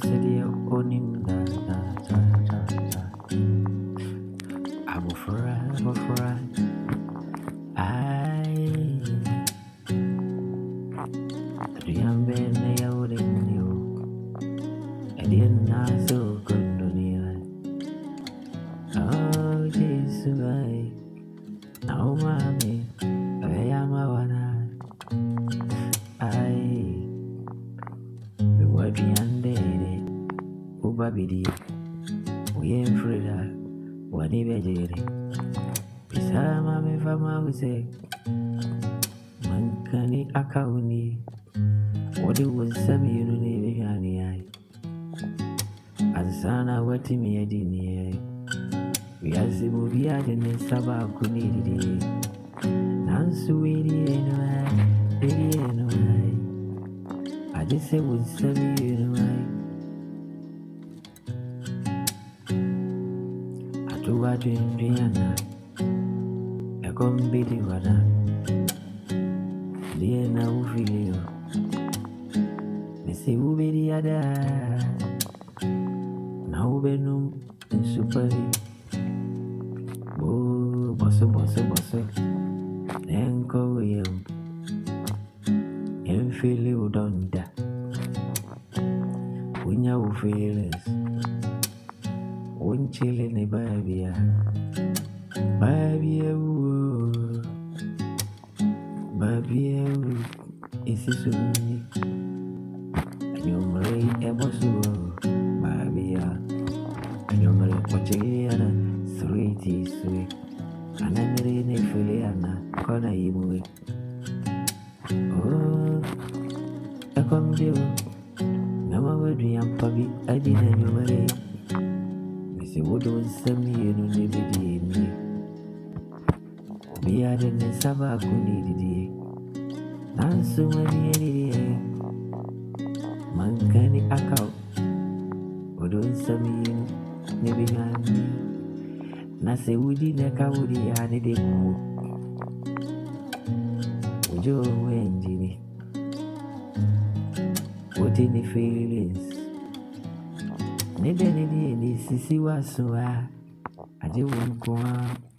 Sedia onim da da da da da. Abufra, I Riambe ne yaudinio, and in so good. Oh, Jesus, now, mommy, I am a one. The word beyond it, Ubabidi, we ain't Frida, what if I did it? Beside mammy for Mause, Mankani Akauni, what it was some you don't even eye. As Sana, what to me, I didn't. We are the movie, I didn't saba could need it. Nancy, I just say with some you I do a dream, Diana. I come be the one. Diana, who feel you? Missy, who be the other? Now, Benum and Super. Oh, bossa, then go you. And feel you don't die. When you feel it, when chilling a baby, is this me? And you're married, a boss, baby, and you're married, watching sweet. And I'm really feeling corner you. Oh, I come to you. Now I dream, Pabi, I didn't know my Missy Wood was send me, you know, me. We are the Nesaba could need it. And so many Mankani account. Would send me, maybe not me. Nase Woody, Naka Woody, and it move. Would you win, Ginny? What in the feelings? Neither any sissy was so I do won't go on.